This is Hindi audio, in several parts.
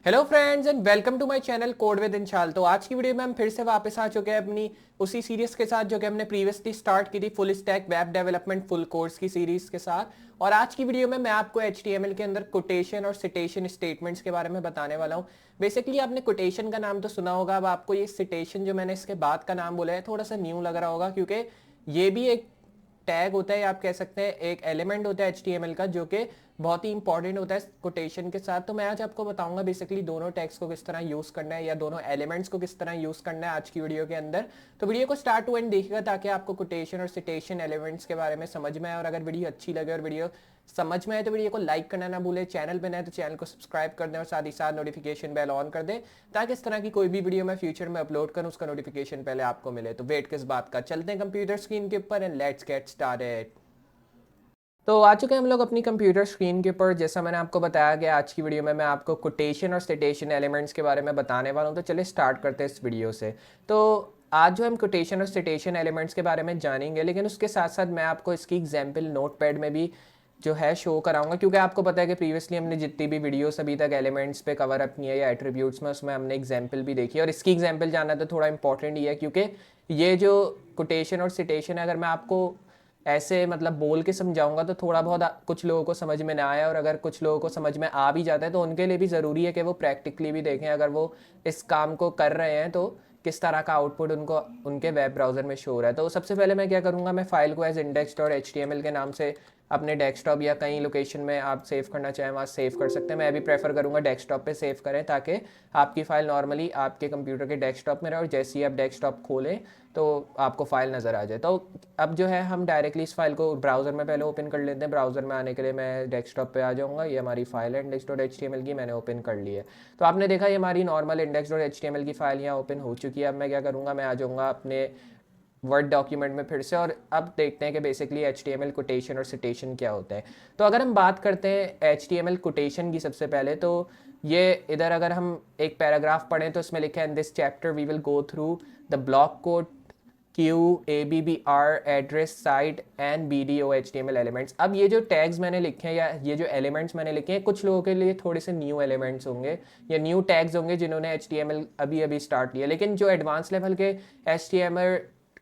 Hello friends and welcome to my channel code with Inshal. तो आज की वीडियो में हम फिर से वापस आ चुके हैं अपनी उसी सीरीज के साथ जो कि हमने प्रीवियसली स्टार्ट की थी, full stack web development full course की सीरीज के साथ। और आज की वीडियो में मैं आपको HTML के अंदर कोटेशन और सिटेशन स्टेटमेंट्स के बारे में बताने वाला हूँ। बेसिकली आपने कोटेशन का नाम तो सुना होगा, अब आपको ये सिटेशन जो मैंने इसके बाद का नाम बोला है थोड़ा सा न्यू लग रहा होगा, क्योंकि ये भी एक टैग होता है, आप कह सकते हैं एक एलिमेंट होता है HTML का, जो कि बहुत ही इंपॉर्टेंट होता है कोटेशन के साथ। तो मैं आज आपको बताऊंगा बेसिकली दोनों टैग्स को किस तरह यूज़ करना है या दोनों एलिमेंट्स को किस तरह यूज़ करना है आज की वीडियो के अंदर। तो वीडियो को स्टार्ट टू एंड देखिएगा ताकि आपको कोटेशन और सिटेशन एलिमेंट्स के बारे में समझ में आए। और अगर वीडियो अच्छी लगे और वीडियो समझ में आए तो वीडियो को लाइक करना ना भूलें, चैनल पर नए तो चैनल को सब्सक्राइब कर दें और साथ ही साथ नोटिफिकेशन बेल ऑन कर दें ताकि इस तरह की कोई भी वीडियो मैं फ्यूचर में अपलोड करूं उसका नोटिफिकेशन पहले आपको मिले। तो वेट किस बात का, चलते हैं कंप्यूटर स्क्रीन के ऊपर एंड लेट्स गेट स्टार्टेड। तो आ चुके हैं हम लोग अपनी कंप्यूटर स्क्रीन के ऊपर। जैसा मैंने आपको बताया कि आज की वीडियो में मैं आपको कोटेशन और सिटेशन एलिमेंट्स के बारे में बताने वाला हूं। तो चलिए स्टार्ट करते हैं इस वीडियो से। तो आज जो हम कोटेशन और सिटेशन एलिमेंट्स के बारे में जानेंगे, लेकिन उसके साथ साथ मैं आपको इसकी एग्जाम्पल नोटपैड में भी जो है शो कराऊंगा, क्योंकि आपको पता है कि प्रीवियसली हमने जितनी भी वीडियोस अभी तक एलिमेंट्स पे कवर अप किए या एट्रीब्यूट्स में, उसमें हमने एग्जाम्पल भी देखी है। और इसकी एग्जाम्पल जानना तो थोड़ा इंपॉर्टेंट ही है, क्योंकि ये जो कोटेशन और सिटेशन है, अगर मैं आपको ऐसे मतलब बोल के समझाऊंगा तो थोड़ा बहुत कुछ लोगों को समझ में ना आए, और अगर कुछ लोगों को समझ में आ भी जाता है तो उनके लिए भी ज़रूरी है कि वो प्रैक्टिकली भी देखें, अगर वो इस काम को कर रहे हैं तो किस तरह का आउटपुट उनको उनके वेब ब्राउज़र में शो हो रहा है। तो सबसे पहले मैं क्या करूँगा, मैं फाइल को एज index.html के नाम से अपने डेस्कटॉप या कहीं लोकेशन में आप सेव करना चाहें वहाँ सेव कर सकते हैं। मैं अभी प्रेफर करूँगा डेस्कटॉप पे सेव करें, ताकि आपकी फ़ाइल नॉर्मली आपके कंप्यूटर के डेस्कटॉप में रहे और जैसे ही आप डेस्कटॉप खोलें तो आपको फ़ाइल नज़र आ जाए। तो अब जो है हम डायरेक्टली इस फाइल को ब्राउज़र में पहले ओपन कर लेते हैं। ब्राउज़र में आने के लिए मैं डेस्कटॉप पे आ जाऊँगा। ये हमारी फ़ाइल है index.html की, मैंने ओपन कर ली है। तो आपने देखा ये हमारी नॉर्मल index.html की फ़ाइल यहाँ ओपन हो चुकी है। अब मैं क्या करूँगा, मैं आ जाऊँगा अपने वर्ड डॉक्यूमेंट में फिर से, और अब देखते हैं कि बेसिकली HTML कोटेशन और सिटेशन क्या होता है। तो अगर हम बात करते हैं HTML कोटेशन की सबसे पहले, तो ये इधर अगर हम एक पैराग्राफ पढ़ें तो इसमें लिखा है in this chapter we will go through the block code QABBR address cite and BDO HTML elements. अब ये जो टैग्स मैंने लिखे हैं या ये जो एलिमेंट्स मैंने लिखे हैं, कुछ लोगों के लिए थोड़े से न्यू एलिमेंट्स होंगे या न्यू टैग्स होंगे जिन्होंने HTML अभी अभी स्टार्ट लिया, लेकिन जो एडवांस लेवल के HTML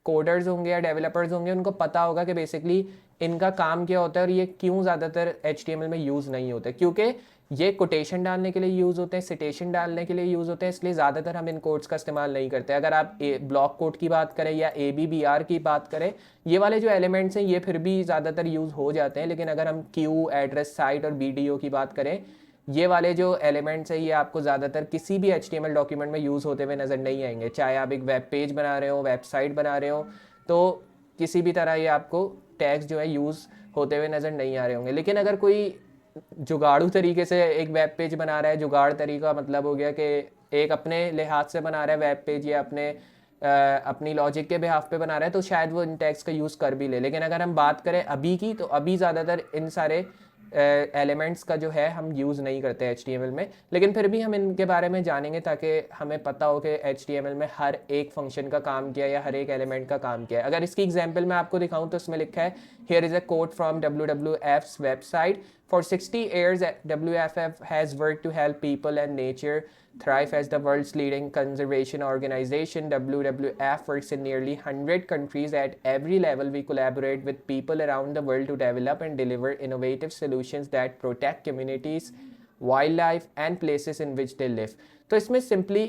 कोडर्स होंगे या डेवलपर्स होंगे उनको पता होगा कि बेसिकली इनका काम क्या होता है और ये क्यों ज़्यादातर HTML में यूज़ नहीं होते, क्योंकि ये कोटेशन डालने के लिए यूज़ होते हैं, सिटेशन डालने के लिए यूज़ होते हैं, इसलिए ज़्यादातर हम इन कोड्स का इस्तेमाल नहीं करते। अगर आप ब्लॉक कोड की बात करें या ABBR की बात करें, ये वाले जो एलिमेंट्स हैं ये फिर भी ज़्यादातर यूज़ हो जाते हैं, लेकिन अगर हम क्यू एड्रेस साइट और BDO की बात करें, ये वाले जो एलिमेंट्स हैं ये आपको ज़्यादातर किसी भी HTML डॉक्यूमेंट में यूज़ होते हुए नज़र नहीं आएंगे। चाहे आप एक वेब पेज बना रहे हो, वेबसाइट बना रहे हो, तो किसी भी तरह ये आपको टैग्स जो है यूज़ होते हुए नज़र नहीं आ रहे होंगे। लेकिन अगर कोई जुगाड़ू तरीके से एक वेब पेज बना रहा है, जुगाड़ तरीका मतलब हो गया कि एक अपने लिहाज से बना रहा है वेब पेज या अपनी लॉजिक के बिहाफ पे बना रहा है, तो शायद वो इन टैग्स का यूज़ कर भी ले। लेकिन अगर हम बात करें अभी की, तो अभी ज़्यादातर इन सारे एलिमेंट्स का जो है हम यूज़ नहीं करते HTML में, लेकिन फिर भी हम इनके बारे में जानेंगे ताकि हमें पता हो कि HTML में हर एक फंक्शन का काम किया या हर एक एलिमेंट का काम किया है। अगर इसकी एग्जांपल मैं आपको दिखाऊं तो इसमें लिखा है here is a quote from WWF's website For 60 years, WFF has worked to help people and nature thrive as the world's leading conservation organization. WWF works in nearly 100 countries. At every level, we collaborate with people around the world to develop and deliver innovative solutions that protect communities, wildlife, and places in which they live. तो इसमें simply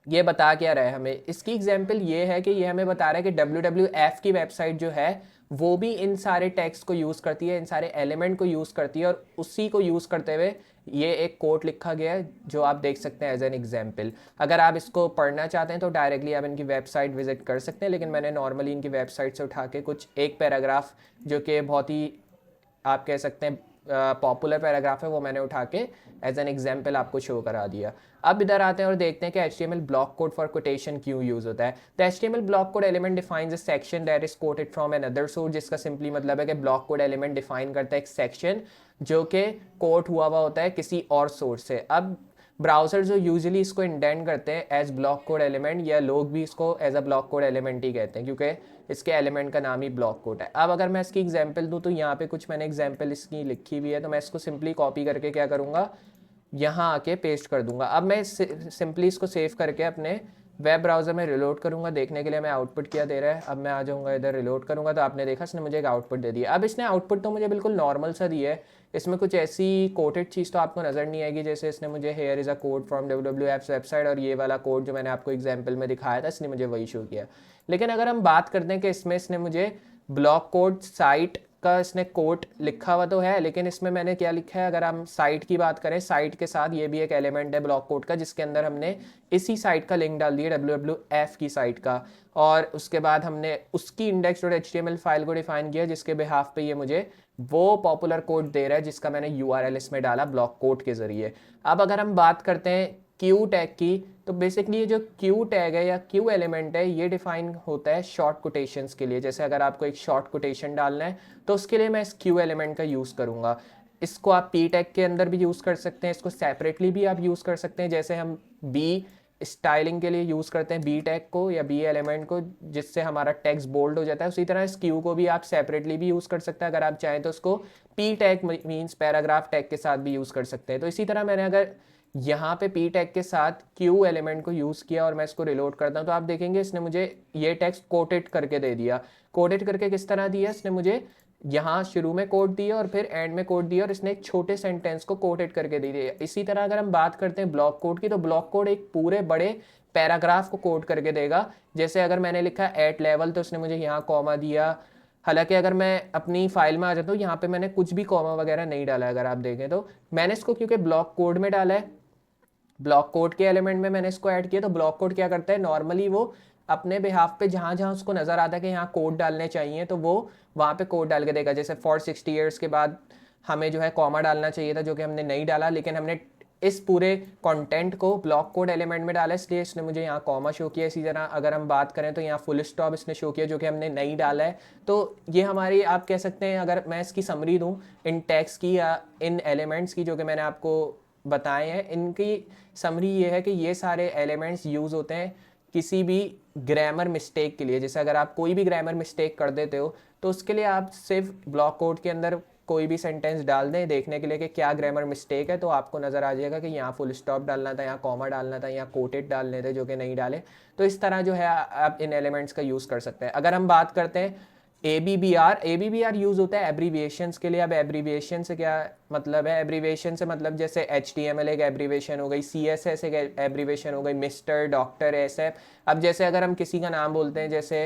ये बता क्या रहा है हमें, इसकी एग्जाम्पल ये है कि ये हमें बता रहा है कि WWF की वेबसाइट जो है वो भी इन सारे टेक्स्ट को यूज़ करती है, इन सारे एलिमेंट को यूज़ करती है, और उसी को यूज़ करते हुए ये एक कोट लिखा गया है जो आप देख सकते हैं एज एन एग्जाम्पल। अगर आप इसको पढ़ना चाहते हैं तो डायरेक्टली आप इनकी वेबसाइट विजिट कर सकते हैं, लेकिन मैंने नॉर्मली इनकी वेबसाइट से उठा के कुछ एक पैराग्राफ जो कि बहुत ही आप कह सकते हैं पॉपुलर पैराग्राफ है, वो मैंने उठा के एज एन एग्जाम्पल आपको शो करा दिया। अब इधर आते हैं और देखते हैं कि HTML block code for quotation क्यों यूज़ होता है। The HTML block code element defines a section that is coated from another source, जिसका सिंपली मतलब है कि ब्लॉक कोड एलिमेंट डिफाइन करता है एक सेक्शन जो कि कोट हुआ होता है किसी और सोर्स से। अब ब्राउज़र जो यूजुअली इसको इंडेंट करते हैं एज ब्लॉक कोड एलिमेंट, या लोग भी इसको as a block code element ही कहते हैं, क्योंकि इसके एलिमेंट का नाम ही ब्लॉक कोड है। अब अगर मैं इसकी एग्जांपल दूं तो यहाँ पे कुछ मैंने एग्जांपल इसकी लिखी हुई है, तो मैं इसको सिंपली कॉपी करके क्या करूँगा, यहाँ आके पेस्ट कर दूंगा। अब मैं सिंपली इसको सेव करके अपने वेब ब्राउज़र में रिलोड करूँगा देखने के लिए मैं आउटपुट क्या दे रहा है। अब मैं आ जाऊँगा इधर, रिलोड करूँगा तो आपने देखा इसने मुझे एक आउटपुट दे दिया। अब इसने आउटपुट तो मुझे बिल्कुल नॉर्मल सा दिया है, इसमें कुछ ऐसी कोटेड चीज़ तो आपको नज़र नहीं आएगी। जैसे इसने मुझे here is a code from W apps website, और ये वाला कोड जो मैंने आपको एग्जाम्पल में दिखाया था इसने मुझे वही शो किया। लेकिन अगर हम बात करते हैं कि इसमें इसने मुझे ब्लॉक कोड साइट का इसने कोड लिखा हुआ तो है, लेकिन इसमें मैंने क्या लिखा है, अगर हम साइट की बात करें, साइट के साथ ये भी एक एलिमेंट है ब्लॉक कोड का, जिसके अंदर हमने इसी साइट का लिंक डाल दिया WWF की साइट का, और उसके बाद हमने उसकी index.html फाइल को डिफाइन किया जिसके बिहाफ पे ये मुझे वो पॉपुलर कोड दे रहा है जिसका मैंने URL इसमें डाला ब्लॉक कोड के ज़रिए। अब अगर हम बात करते हैं क्यू टैग की, तो बेसिकली ये जो क्यू टैग है या क्यू एलिमेंट है ये डिफाइन होता है शॉर्ट कोटेशंस के लिए। जैसे अगर आपको एक शॉर्ट कोटेशन डालना है तो उसके लिए मैं इस क्यू एलिमेंट का यूज़ करूँगा। इसको आप पी टैग के अंदर भी यूज़ कर सकते हैं, इसको सेपरेटली भी आप यूज़ कर सकते हैं। जैसे हम बी स्टाइलिंग के लिए यूज़ करते हैं बी टैग को या बी एलिमेंट को, जिससे हमारा टेक्स्ट बोल्ड हो जाता है, उसी तरह इस क्यू को भी आप सेपरेटली भी यूज़ कर सकते हैं। अगर आप चाहें तो उसको P tag means paragraph tag के साथ भी यूज़ कर सकते हैं। तो इसी तरह मैंने अगर यहाँ पे पी टैग के साथ क्यू एलिमेंट को यूज़ किया और मैं इसको रिलोड करता हूँ तो आप देखेंगे इसने मुझे ये टेक्स्ट कोटेड करके दे दिया। कोटेड करके किस तरह दिया, इसने मुझे यहाँ शुरू में कोड दिया और फिर एंड में कोड दिया, और इसने एक छोटे सेंटेंस को कोटेड करके दे दिया। इसी तरह अगर हम बात करते हैं ब्लॉक कोड की, तो ब्लॉक कोड एक पूरे बड़े पैराग्राफ को कोड करके देगा। जैसे अगर मैंने लिखा एट लेवल तो उसने मुझे यहाँ कॉमा दिया। हालांकि अगर मैं अपनी फाइल में आ जाता हूँ यहाँ पे मैंने कुछ भी कॉमा वगैरह नहीं डाला है, अगर आप देखें तो मैंने इसको क्योंकि ब्लॉक कोड में डाला है, ब्लॉक कोड के एलिमेंट में मैंने इसको ऐड किया, तो ब्लॉक कोड क्या करता है, नॉर्मली वो अपने बिहाफ पे जहाँ जहाँ उसको नज़र आता है कि यहाँ कोड डालने चाहिए तो वो वहाँ पे कोड डाल के देगा। जैसे फॉर 60 ईयर्स के बाद हमें जो है कॉमा डालना चाहिए था, जो कि हमने नहीं डाला, लेकिन हमने इस पूरे कंटेंट को ब्लॉक कोड एलिमेंट में डाला, इसलिए इसने मुझे यहाँ कॉमा शो किया। इसी तरह अगर हम बात करें तो यहाँ फुल स्टॉप इसने शो किया, जो कि हमने नहीं डाला है। तो ये हमारी, आप कह सकते हैं, अगर मैं इसकी समरी दूँ इन टैग्स की या इन एलिमेंट्स की जो कि मैंने आपको बताए हैं, इनकी समरी ये है कि ये सारे एलिमेंट्स यूज़ होते हैं किसी भी ग्रामर मिस्टेक के लिए। जैसे अगर आप कोई भी ग्रामर मिस्टेक कर देते हो तो उसके लिए आप सिर्फ ब्लॉक कोड के अंदर कोई भी सेंटेंस डाल दें देखने के लिए कि क्या ग्रामर मिस्टेक है, तो आपको नज़र आ जाएगा कि यहाँ फुल स्टॉप डालना था, यहाँ कॉमा डालना था, यहाँ कोटेड डालने थे जो कि नहीं डाले। तो इस तरह जो है आप इन एलिमेंट्स का यूज़ कर सकते हैं। अगर हम बात करते हैं ABBR यूज़ होता है एब्रीविएशंस के लिए। अब एब्रीविएशन से क्या मतलब है, एब्रीविएशन से मतलब जैसे HTML एक एब्रीविएशन हो गई, CSS एक एब्रीविएशन हो गई, मिस्टर, डॉक्टर, SF। अब जैसे अगर हम किसी का नाम बोलते हैं जैसे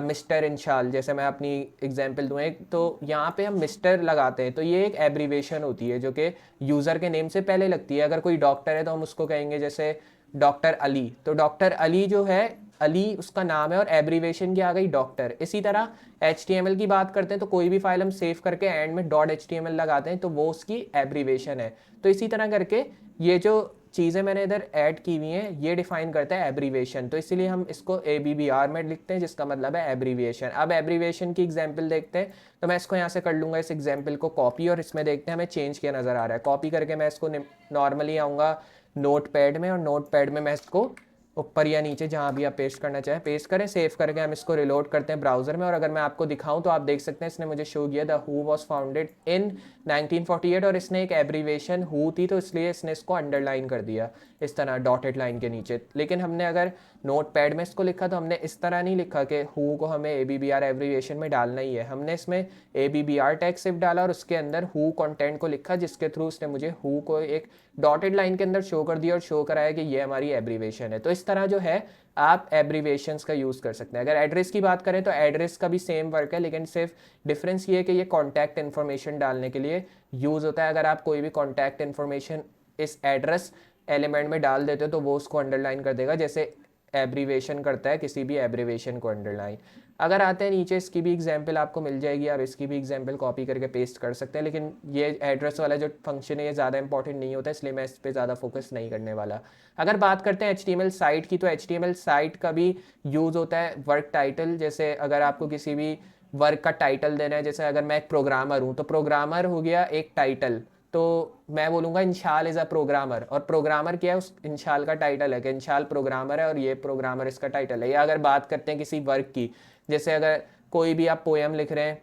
मिस्टर इंशाल, जैसे मैं अपनी एग्जांपल दूँ एक, तो यहाँ पे हम मिस्टर लगाते हैं तो ये एक एब्रीविएशन होती है जो कि यूज़र के नेम से पहले लगती है। अगर कोई डॉक्टर है तो हम उसको कहेंगे जैसे डॉक्टर अली, तो डॉक्टर अली जो है, अली उसका नाम है और एब्रीवेशन की आ गई डॉक्टर। इसी तरह HTML की बात करते हैं तो कोई भी फाइल हम सेव करके एंड में .html लगाते हैं तो वो उसकी एब्रीवेशन है। तो इसी तरह करके ये जो चीज़ें मैंने इधर ऐड की हुई हैं ये डिफाइन करता है एब्रीवेशन, तो इसीलिए हम इसको ABBR में लिखते हैं जिसका मतलब है एब्रीवेशन। अब एब्रीवेशन की एग्जाम्पल देखते हैं, तो मैं इसको यहाँ से कर लूँगा इस एग्जाम्पल को कॉपी, और इसमें देखते हैं हमें चेंज किया नज़र आ रहा है। कॉपी करके मैं इसको नॉर्मली आऊँगा नोट पैड में, और नोट पैड में मैं इसको ऊपर या नीचे जहाँ भी आप पेस्ट करना चाहें पेस्ट करें। सेव करके हम इसको रिलोड करते हैं ब्राउज़र में, और अगर मैं आपको दिखाऊं तो आप देख सकते हैं इसने मुझे शो किया the who was founded in 1948, और इसने एक एब्रीवेशन हु थी तो इसलिए इसने इसको अंडरलाइन कर दिया इस तरह डॉटेड लाइन के नीचे। लेकिन हमने अगर नोट पैड में इसको लिखा तो हमने इस तरह नहीं लिखा कि हु को हमें ABBR एब्रीवेशन में डालना ही है, हमने इसमें ABBR टैग सिर्फ डाला और उसके अंदर हु कंटेंट को लिखा, जिसके थ्रू उसने मुझे हु को एक डॉटेड लाइन के अंदर शो कर दिया और शो कराया कि ये हमारी एब्रीवेशन है। तो इस तरह जो है आप एब्रीवेशंस का यूज़ कर सकते हैं। अगर एड्रेस की बात करें तो एड्रेस का भी सेम वर्क है, लेकिन सिर्फ डिफरेंस ये है कि ये कॉन्टैक्ट इन्फॉर्मेशन डालने के लिए यूज़ होता है। अगर आप कोई भी कॉन्टैक्ट इन्फॉर्मेशन इस एड्रेस एलिमेंट में डाल देते हो तो वो उसको अंडरलाइन कर देगा, जैसे एब्रीवेशन करता है किसी भी एब्रीवेशन को अंडरलाइन। अगर आते हैं नीचे, इसकी भी एग्जांपल आपको मिल जाएगी, आप इसकी भी एग्जांपल कॉपी करके पेस्ट कर सकते हैं, लेकिन ये एड्रेस वाला जो फंक्शन है ये ज़्यादा इंपॉर्टेंट नहीं होता, इसलिए मैं इस पर ज़्यादा फोकस नहीं करने वाला। अगर बात करते हैं HTML साइट की, तो HTML साइट का भी यूज़ होता है वर्क टाइटल। जैसे अगर आपको किसी भी वर्क का टाइटल देना है, जैसे अगर मैं एक प्रोग्रामर हूँ तो प्रोग्रामर हो गया एक टाइटल, तो मैं बोलूँगा इंशाल इज़ अ प्रोग्रामर, और प्रोग्रामर क्या है, उस इंशाल का टाइटल है कि इंशाल प्रोग्रामर है और ये प्रोग्रामर इसका टाइटल है। या अगर बात करते हैं किसी वर्क की, जैसे अगर कोई भी आप पोएम लिख रहे हैं,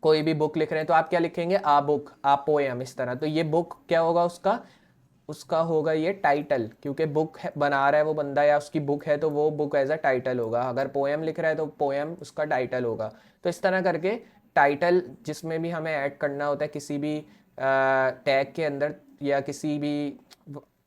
कोई भी बुक लिख रहे हैं, तो आप क्या लिखेंगे, आ बुक, आ पोएम, इस तरह। तो ये बुक क्या होगा, उसका उसका होगा ये टाइटल, क्योंकि बुक बना रहा है वो बंदा या उसकी बुक है तो वो बुक एज अ टाइटल होगा। अगर पोएम लिख रहा है तो पोएम उसका टाइटल होगा। तो इस तरह करके टाइटल जिसमें भी हमें ऐड करना होता है किसी भी टैग के अंदर, या किसी भी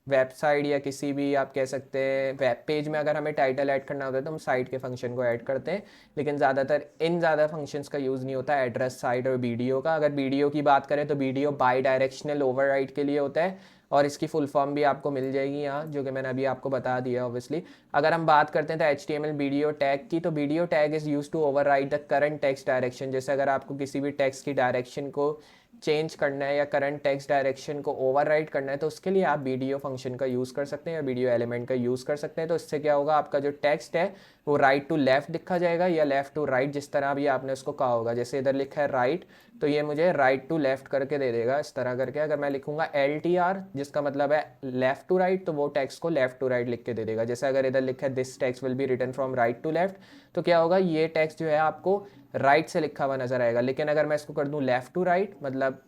वेबसाइट या किसी भी आप कह सकते हैं वेब पेज में अगर हमें टाइटल ऐड करना होता है तो हम साइट के फंक्शन को ऐड करते हैं। लेकिन ज़्यादातर इन ज़्यादा फंक्शंस का यूज़ नहीं होता एड्रेस साइट और वीडियो का। अगर वीडियो की बात करें तो वीडियो बाई डायरेक्शनल ओवरराइड के लिए होता है, और इसकी फुल फॉर्म भी आपको मिल जाएगी यहाँ, जो कि मैंने अभी आपको बता दिया ऑब्वियसली। अगर हम बात करते हैं तो HTML वीडियो टैग की, तो video tag is used to override the current text direction. जैसे अगर आपको किसी भी टेक्स्ट की डायरेक्शन को चेंज करना है या करंट टेक्स्ट डायरेक्शन को ओवरराइड करना है तो उसके लिए आप वीडियो फंक्शन का यूज़ कर सकते हैं या वीडियो एलिमेंट का यूज़ कर सकते हैं। तो इससे क्या होगा, आपका जो टेक्स्ट है वो राइट टू लेफ़्ट लिखा जाएगा या लेफ़्ट टू राइट, जिस तरह भी आपने उसको कहा होगा। जैसे इधर लिखा है राइट, तो ये मुझे राइट टू लेफ़्ट करके दे देगा इस तरह करके। अगर मैं लिखूंगा LTR जिसका मतलब है लेफ़्ट टू राइट, तो वो टेक्स्ट को लेफ़्ट टू राइट लिख के दे देगा। जैसे अगर इधर लिखा है this text will be written from right to left, तो क्या होगा, ये टेक्स्ट जो है आपको राइट से लिखा हुआ नजर आएगा। लेकिन अगर मैं इसको कर दूं लेफ़्ट टू राइट, मतलब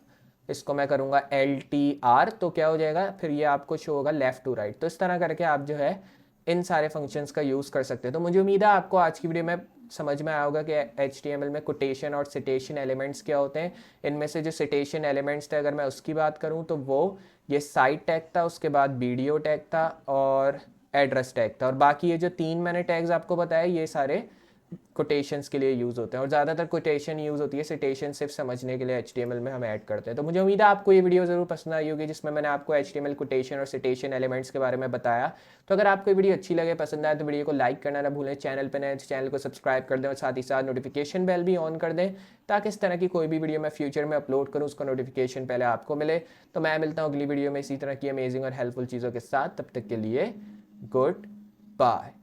इसको मैं करूँगा LTR, तो क्या हो जाएगा, फिर ये आपको शो होगा लेफ़्ट टू राइट। तो इस तरह करके आप जो है इन सारे फंक्शंस का यूज़ कर सकते हैं। तो मुझे उम्मीद है आपको आज की वीडियो में समझ में आया होगा कि HTML में कोटेशन और सिटेशन एलिमेंट्स क्या होते हैं। इनमें से जो सिटेशन एलिमेंट्स थे, अगर मैं उसकी बात करूँ तो वो ये साइट टैग था, उसके बाद वीडियो टैग था और एड्रेस टैग था, और बाकी ये जो 3 मैंने टैग्स आपको बताया ये सारे कोटेशंस के लिए यूज़ होते हैं। और ज़्यादातर कोटेशन यूज़ होती है, सिटेशन सिर्फ समझने के लिए HTML में हम ऐड करते हैं। तो मुझे उम्मीद है आपको ये वीडियो ज़रूर पसंद आई होगी जिसमें मैंने आपको HTML कोटेशन और सिटेशन एलिमेंट्स के बारे में बताया। तो अगर आपको ये वीडियो अच्छी लगे, पसंद आए, तो वीडियो को लाइक करना ना भूलें, चैनल पर नए तो चैनल को सब्सक्राइब कर दें और साथ ही साथ नोटिफिकेशन बेल भी ऑन कर दें, ताकि इस तरह की कोई भी वीडियो मैं फ्यूचर में अपलोड करूँ उसका नोटिफिकेशन पहले आपको मिले। तो मैं मिलता हूँ अगली वीडियो में इसी तरह की अमेजिंग और हेल्पफुल चीज़ों के साथ। तब तक के लिए गुड बाय।